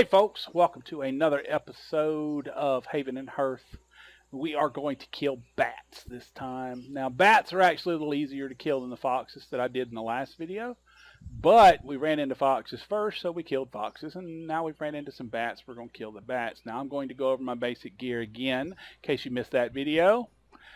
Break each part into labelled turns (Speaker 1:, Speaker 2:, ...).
Speaker 1: Hey folks, welcome to another episode of Haven Hearth. We are going to kill bats this time. Now bats are actually a little easier to kill than the foxes that I did in the last video. But we ran into foxes first, so we killed foxes, and now we've ran into some bats. We're going to kill the bats. Now I'm going to go over my basic gear again, in case you missed that video.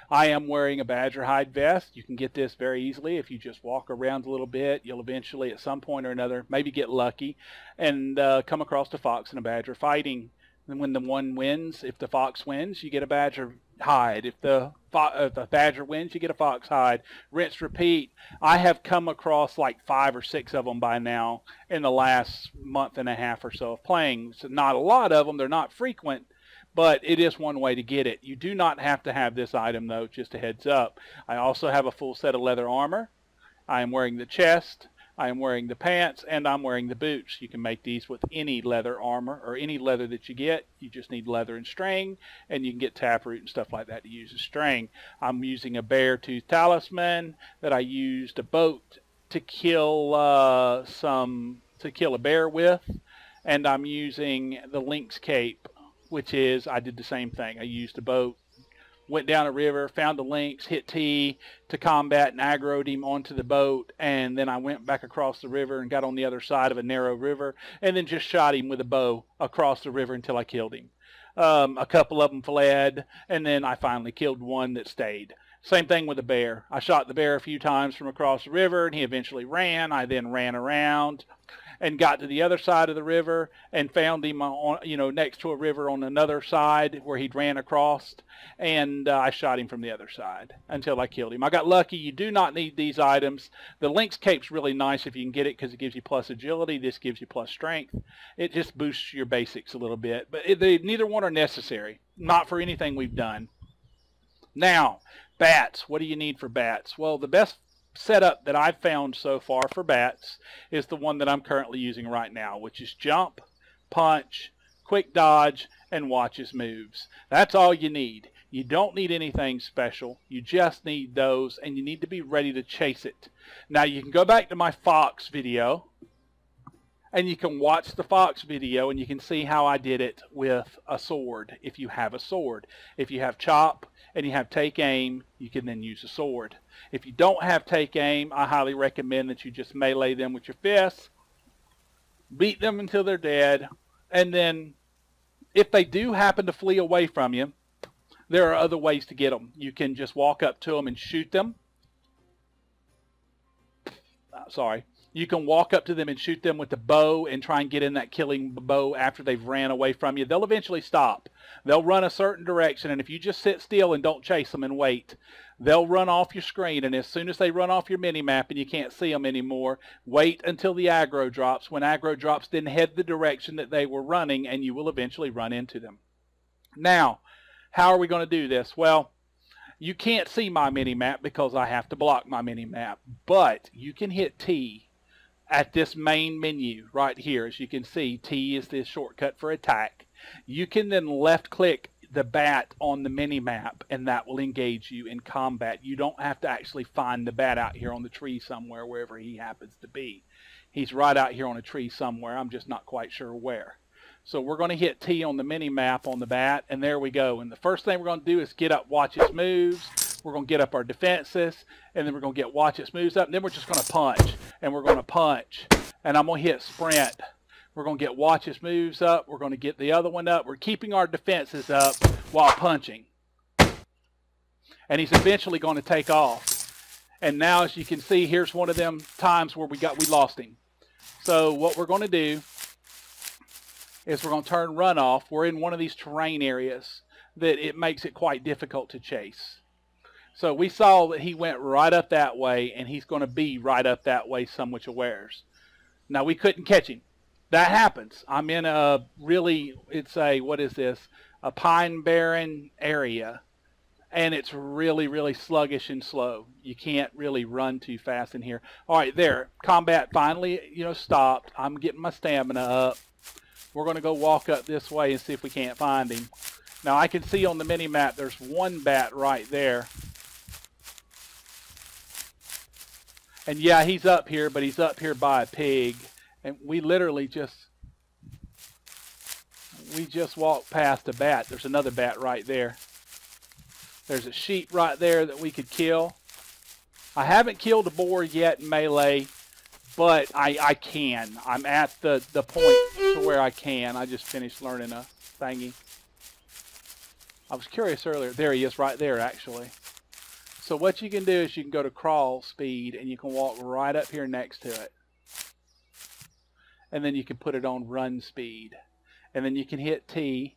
Speaker 1: I am wearing a badger hide vest. You can get this very easily if you just walk around a little bit. You'll eventually, at some point or another, maybe get lucky and come across a fox and a badger fighting. And when the one wins, if the fox wins, you get a badger hide. If the badger wins, you get a fox hide. Rinse, repeat. I have come across like 5 or 6 of them by now in the last month and a half or so of playing. So not a lot of them. They're not frequent. But it is one way to get it. You do not have to have this item, though, just a heads up. I also have a full set of leather armor. I am wearing the chest. I am wearing the pants, and I'm wearing the boots. You can make these with any leather armor or any leather that you get. You just need leather and string, and you can get taproot and stuff like that to use as string. I'm using a bear tooth talisman that I used a boat to kill a bear with, and I'm using the lynx cape, which is, I did the same thing. I used a boat, went down a river, found a lynx, hit T to combat and aggroed him onto the boat, and then I went back across the river and got on the other side of a narrow river, and then just shot him with a bow across the river until I killed him. A couple of them fled, and then I finally killed one that stayed. Same thing with the bear. I shot the bear a few times from across the river, and he eventually ran. I then ran around and got to the other side of the river and found him on, next to a river on another side where he'd ran across, and I shot him from the other side until I killed him. I got lucky. You do not need these items. The lynx cape's really nice if you can get it because it gives you plus agility. This gives you plus strength. It just boosts your basics a little bit, but neither one are necessary. Not for anything we've done. Now, bats. What do you need for bats? Well, the best setup that I've found so far for bats is the one that I'm currently using right now, which is jump, punch, quick dodge, and watch his moves. That's all you need. You don't need anything special. You just need those, and you need to be ready to chase it. Now you can go back to my fox video, and you can watch the fox video, and you can see how I did it with a sword, if you have a sword. If you have chop and you have take aim, you can then use a sword. If you don't have take aim, I highly recommend that you just melee them with your fists, beat them until they're dead, and then if they do happen to flee away from you, there are other ways to get them. You can just walk up to them and shoot them. You can walk up to them and shoot them with the bow and try and get in that killing bow after they've ran away from you. They'll eventually stop. They'll run a certain direction, and if you just sit still and don't chase them and wait, they'll run off your screen, and as soon as they run off your mini-map and you can't see them anymore, wait until the aggro drops. When aggro drops, then head the direction that they were running, and you will eventually run into them. Now, how are we going to do this? Well, you can't see my mini-map because I have to block my mini-map, but you can hit T at this main menu right here. As you can see, T is the shortcut for attack. You can then left click the bat on the mini map, and that will engage you in combat. You don't have to actually find the bat out here on the tree somewhere, wherever he happens to be. He's right out here on a tree somewhere. I'm just not quite sure where. So we're going to hit T on the mini map on the bat, and there we go. And the first thing we're going to do is get up, watch its moves. We're going to get up our defenses, and then we're going to get watch its moves up, and then we're just going to punch, and we're going to punch, and I'm going to hit sprint. We're going to get watch its moves up. We're going to get the other one up. We're keeping our defenses up while punching, and he's eventually going to take off. And now, as you can see, here's one of them times where we lost him. So what we're going to do is we're going to turn run off. We're in one of these terrain areas that it makes it quite difficult to chase. So we saw that he went right up that way, and he's going to be right up that way some which awares. Now, we couldn't catch him. That happens. I'm in a really, what is this? A pine barren area, and it's really, really sluggish and slow. You can't really run too fast in here. All right, there. Combat finally, stopped. I'm getting my stamina up. We're going to go walk up this way and see if we can't find him. Now, I can see on the mini-map there's one bat right there. And yeah, he's up here, but he's up here by a pig. And we literally just we just walked past a bat. There's another bat right there. There's a sheep right there that we could kill. I haven't killed a boar yet in melee, but I can. I'm at the point to where I can. I just finished learning a thingy. I was curious earlier. There he is right there, actually. So what you can do is you can go to crawl speed, and you can walk right up here next to it. And then you can put it on run speed. And then you can hit T,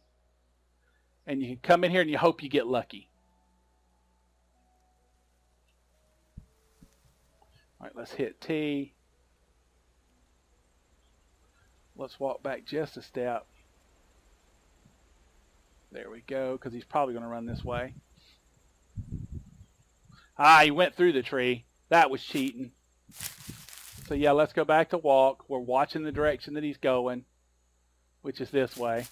Speaker 1: and you can come in here and you hope you get lucky. All right, let's hit T. Let's walk back just a step. There we go, because he's probably going to run this way. Ah, he went through the tree. That was cheating. So yeah, let's go back to walk. We're watching the direction that he's going, which is this way.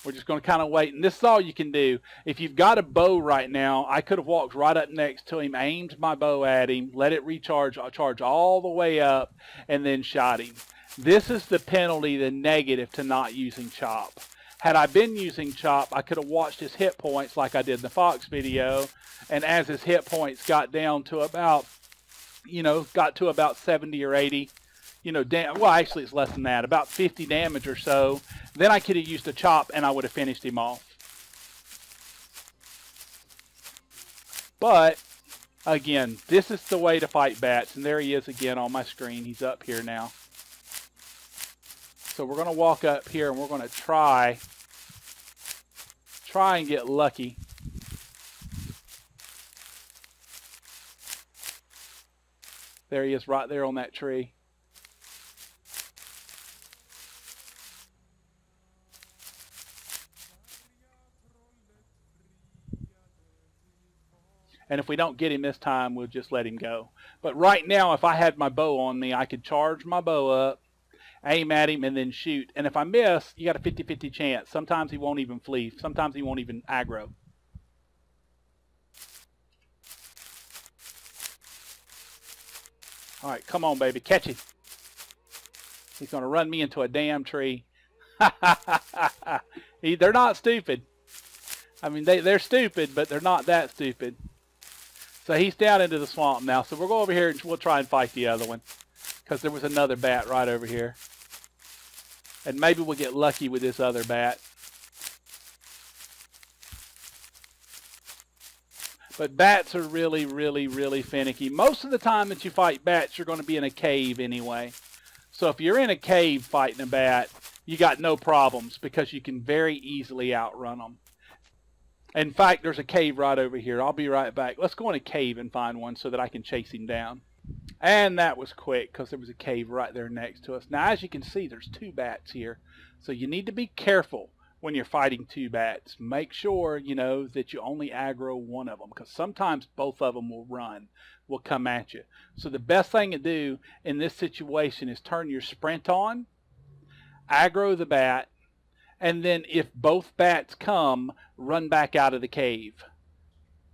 Speaker 1: We're just going to kind of wait, and this is all you can do. If you've got a bow right now, I could have walked right up next to him, aimed my bow at him, let it recharge, charge all the way up, and then shot him. This is the penalty, the negative to not using chop. Had I been using chop, I could have watched his hit points like I did in the Fox video, and as his hit points got down to about, got to about 70 or 80, well, actually it's less than that, about 50 damage or so, then I could have used a chop and I would have finished him off. But, again, this is the way to fight bats, and there he is again on my screen. He's up here now. So we're going to walk up here and we're going to try and get lucky. There he is right there on that tree. And if we don't get him this time, we'll just let him go. But right now, if I had my bow on me, I could charge my bow up, aim at him, and then shoot. And if I miss, you got a 50-50 chance. Sometimes he won't even flee. Sometimes he won't even aggro. All right, come on, baby. Catch him. He's going to run me into a damn tree. They're not stupid. I mean, they're stupid, but they're not that stupid. So he's down into the swamp now. So we'll go over here and we'll try and fight the other one. Because there was another bat right over here. And maybe we'll get lucky with this other bat. But bats are really, really, really finicky. Most of the time that you fight bats, you're going to be in a cave anyway. So if you're in a cave fighting a bat, you got no problems because you can very easily outrun them. In fact, there's a cave right over here. I'll be right back. Let's go in a cave and find one so that I can chase him down. And that was quick because there was a cave right there next to us. Now, as you can see, there's two bats here. So you need to be careful when you're fighting two bats. Make sure, that you only aggro one of them because sometimes both of them will come at you. So the best thing to do in this situation is turn your sprint on, aggro the bat, and then if both bats come, run back out of the cave.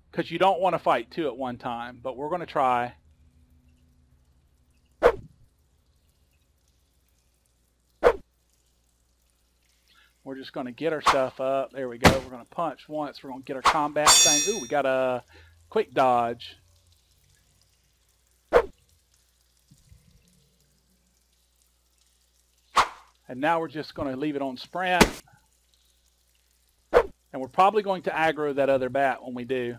Speaker 1: Because you don't want to fight two at one time. But we're going to try. We're just going to get our stuff up. There we go. We're going to punch once. We're going to get our combat thing. Ooh, we got a quick dodge. And now we're just going to leave it on sprint. And we're probably going to aggro that other bat when we do.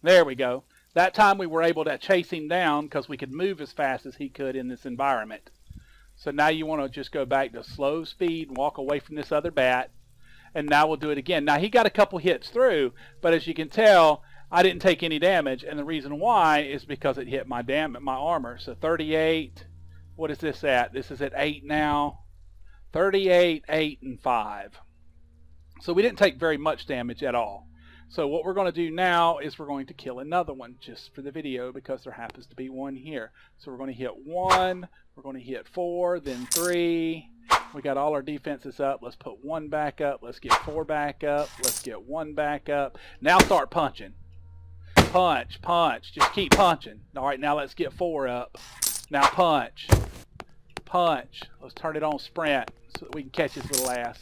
Speaker 1: There we go. That time we were able to chase him down because we could move as fast as he could in this environment. So now you want to just go back to slow speed and walk away from this other bat. And now we'll do it again. Now he got a couple hits through, but as you can tell, I didn't take any damage, and the reason why is because it hit my armor. So 38, what is this at? This is at 8 now. 38, 8, and 5. So we didn't take very much damage at all. So what we're going to do now is we're going to kill another one just for the video because there happens to be one here. So we're going to hit 1, we're going to hit 4, then 3. We got all our defenses up. Let's put 1 back up. Let's get 4 back up. Let's get 1 back up. Now start punching. Punch, punch. Just keep punching. All right, now let's get 4 up. Now punch. Punch. Let's turn it on sprint so that we can catch his little ass.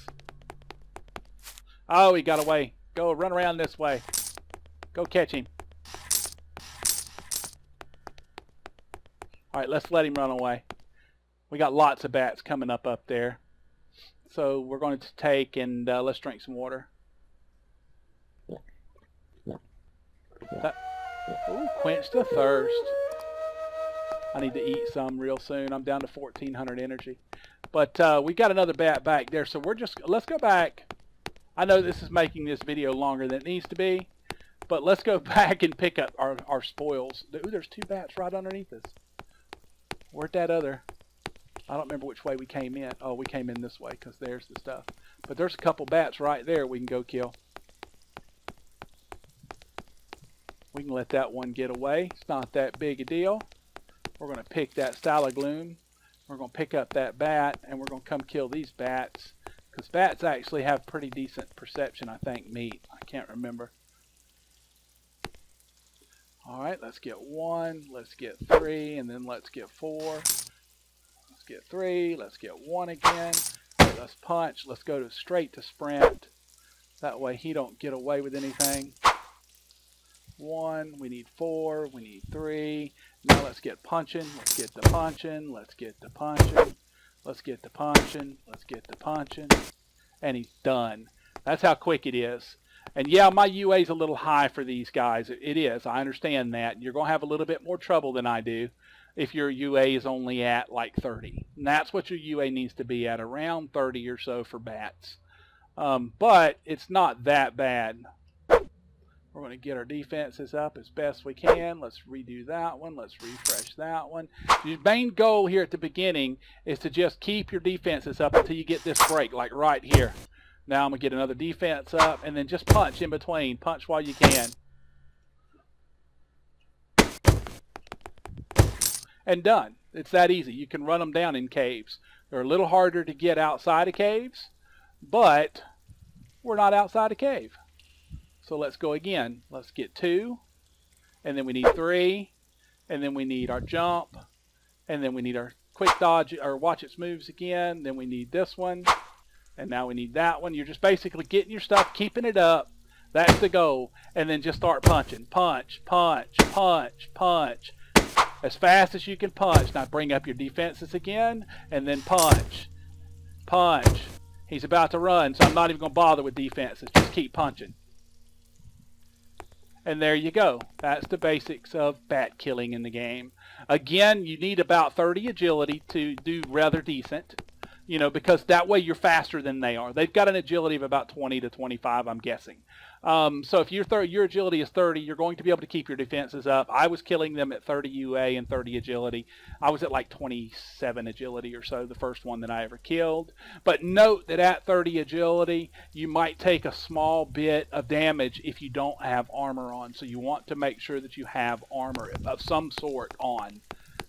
Speaker 1: Oh, he got away. Go, run around this way. Go catch him. All right, let's let him run away. We got lots of bats coming up there. So we're going to take and let's drink some water. Ooh, quench the thirst. I need to eat some real soon. I'm down to 1,400 energy. But we got another bat back there, so let's go back. I know this is making this video longer than it needs to be, but let's go back and pick up our spoils. Ooh, there's 2 bats right underneath us. Where'd that other? I don't remember which way we came in. Oh, we came in this way because there's the stuff. But there's a couple bats right there we can go kill. We can let that one get away. It's not that big a deal. We're going to pick that stalagloon. We're going to pick up that bat, and we're going to come kill these bats. Because bats actually have pretty decent perception, I think, meat. I can't remember. Alright, let's get 1, let's get 3, and then let's get 4. Let's get 3, let's get 1 again. Right, let's punch, let's go straight to sprint. That way he don't get away with anything. 1, we need 4, we need 3. Now let's get punching, let's get the punching, let's get the punching, let's get the punching, let's get the punching. And he's done. That's how quick it is. And yeah, my UA is a little high for these guys. It is. I understand that. You're going to have a little bit more trouble than I do if your UA is only at like 30. And that's what your UA needs to be at, around 30 or so for bats. But it's not that bad. We're going to get our defenses up as best we can. Let's redo that one. Let's refresh that one. Your main goal here at the beginning is to just keep your defenses up until you get this break, like right here. Now I'm going to get another defense up and then just punch in between. Punch while you can. And done. It's that easy. You can run them down in caves. They're a little harder to get outside of caves, but we're not outside a cave. So let's go again. Let's get 2, and then we need 3, and then we need our jump, and then we need our quick dodge, or watch its moves again. Then we need this one. And now we need that one. You're just basically getting your stuff, keeping it up. That's the goal. And then just start punching. Punch, punch, punch, punch. As fast as you can punch. Now bring up your defenses again. And then punch. Punch. He's about to run, so I'm not even going to bother with defenses. Just keep punching. And there you go. That's the basics of bat killing in the game. Again, you need about 30 agility to do rather decent. You know, because that way you're faster than they are. They've got an agility of about 20 to 25, I'm guessing. So if your agility is 30, you're going to be able to keep your defenses up. I was killing them at 30 UA and 30 agility. I was at like 27 agility or so, the first one that I ever killed. But note that at 30 agility, you might take a small bit of damage if you don't have armor on. So you want to make sure that you have armor of some sort on.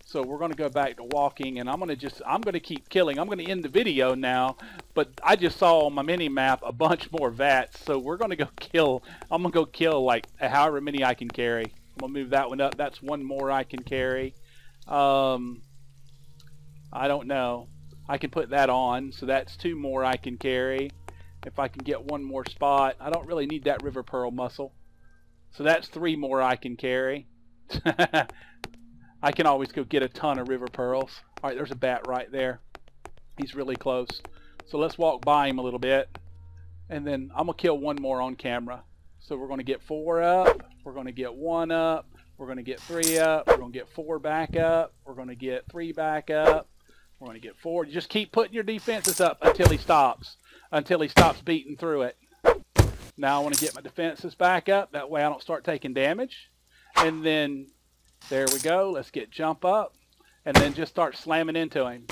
Speaker 1: So we're going to go back to walking, and I'm going to keep killing. I'm going to end the video now, but I just saw on my mini map a bunch more vats, so we're going to go kill. I'm going to go kill like however many I can carry. I'm going to move that one up. That's 1 more I can carry. I don't know. I can put that on, so that's 2 more I can carry. If I can get 1 more spot. I don't really need that river pearl muscle. So that's 3 more I can carry. I can always go get a ton of river pearls. All right, there's a bat right there. He's really close. So let's walk by him a little bit. And then I'm going to kill 1 more on camera. So we're going to get 4 up. We're going to get 1 up. We're going to get 3 up. We're going to get 4 back up. We're going to get 3 back up. We're going to get 4. You just keep putting your defenses up until he stops. Until he stops beating through it. Now I want to get my defenses back up. That way I don't start taking damage. And then... there we go. Let's get jump up and then just start slamming into him.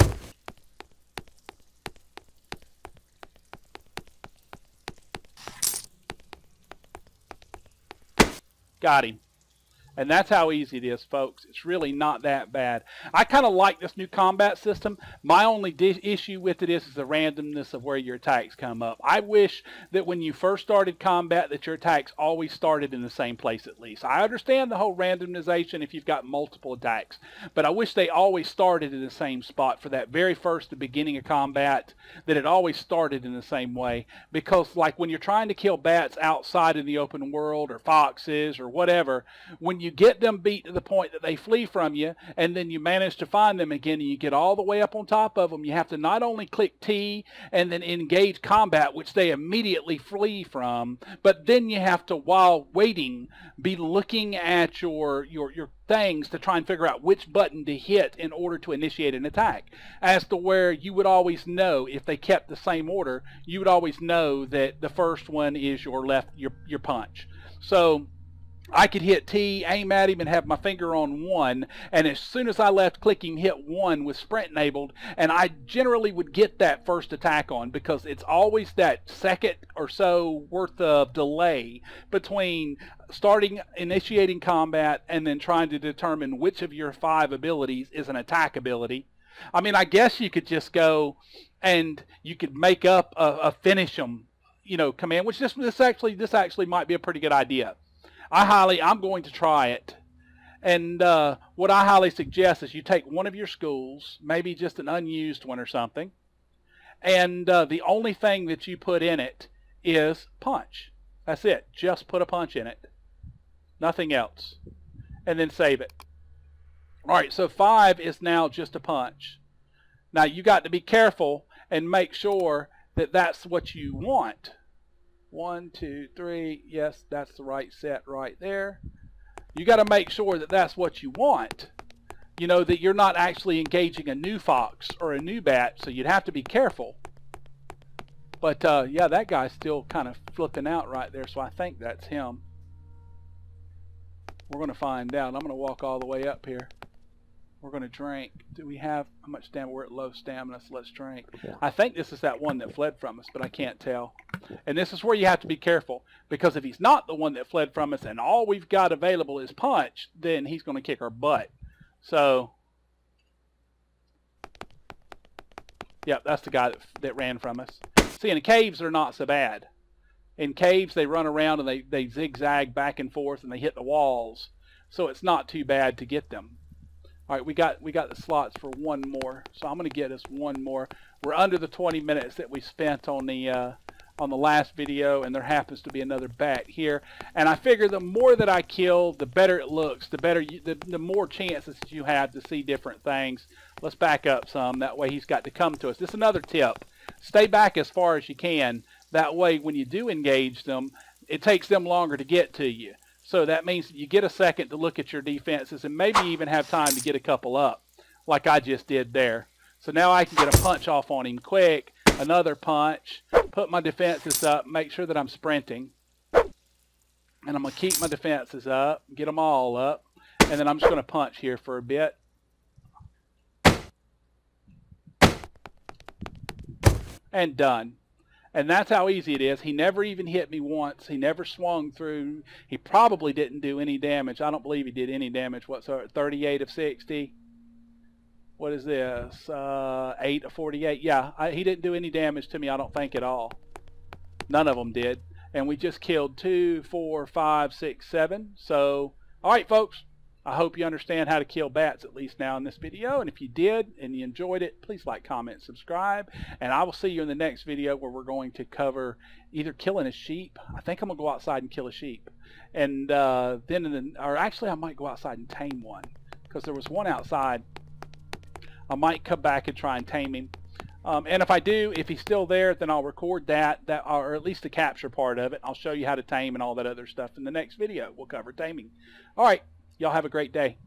Speaker 1: Got him. And that's how easy it is, folks. It's really not that bad. I kind of like this new combat system. My only issue with it is the randomness of where your attacks come up. I wish that when you first started combat that your attacks always started in the same place at least. I understand the whole randomization if you've got multiple attacks, but I wish they always started in the same spot for that very first, the beginning of combat, that it always started in the same way. Because like when you're trying to kill bats outside in the open world or foxes or whatever, when you get them beat to the point that they flee from you, and then you manage to find them again and you get all the way up on top of them, you have to not only click T and then engage combat, which they immediately flee from, but then you have to, while waiting, be looking at your things to try and figure out which button to hit in order to initiate an attack. As to where you would always know, if they kept the same order, you would always know that the first one is your punch. So I could hit T, aim at him, and have my finger on 1, and as soon as I left clicking hit 1 with sprint enabled, and I generally would get that first attack on, because it's always that second or so worth of delay between initiating combat and then trying to determine which of your 5 abilities is an attack ability. I mean, I guess you could just go and you could make up a finish them, command, which this actually might be a pretty good idea. I'm going to try it. And what I highly suggest is you take one of your schools, maybe just an unused one or something, and the only thing that you put in it is punch. That's it. Just put a punch in it. Nothing else. And then save it. Alright, so 5 is now just a punch. Now you got to be careful and make sure that that's what you want. 1, 2, 3, yes, that's the right set right there. You got to make sure that that's what you want. That you're not actually engaging a new fox or a new bat, so you'd have to be careful. But yeah, that guy's still kind of flipping out right there, so I think that's him. We're going to find out. I'm going to walk all the way up here. We're going to drink. Do we have how much stamina? We're at low stamina, so let's drink. Yeah. I think this is that one that fled from us, but I can't tell. And this is where you have to be careful, because if he's not the one that fled from us and all we've got available is punch, then he's going to kick our butt. So, yep, that's the guy that ran from us. See, in the caves, they're not so bad. In caves, they run around and they zigzag back and forth and they hit the walls. So it's not too bad to get them. All right, we got the slots for one more, so I'm going to get us one more. We're under the 20 minutes that we spent on the last video, and there happens to be another bat here. And I figure the more that I kill, the better it looks, the more chances you have to see different things. Let's back up some. That way he's got to come to us. This is another tip. Stay back as far as you can. That way when you do engage them, it takes them longer to get to you. So that means that you get a second to look at your defenses and maybe even have time to get a couple up, like I just did there. So now I can get a punch off on him quick, another punch, put my defenses up, make sure that I'm sprinting. And I'm going to keep my defenses up, get them all up, and then I'm just going to punch here for a bit. And done. And that's how easy it is. He never even hit me once. He never swung through. He probably didn't do any damage. I don't believe he did any damage whatsoever. 38 of 60. What is this? 8 of 48. Yeah, he didn't do any damage to me, I don't think, at all. None of them did. And we just killed 2, 4, 5, 6, 7. So, all right, folks. I hope you understand how to kill bats, at least now in this video. And if you did and you enjoyed it, please like, comment, subscribe. And I will see you in the next video where we're going to cover either killing a sheep. I think I'm going to go outside and kill a sheep. And or actually I might go outside and tame one, because there was one outside. I might come back and try and tame him. And if I do, if he's still there, then I'll record that, or at least the capture part of it. I'll show you how to tame and all that other stuff in the next video. We'll cover taming. All right. Y'all have a great day.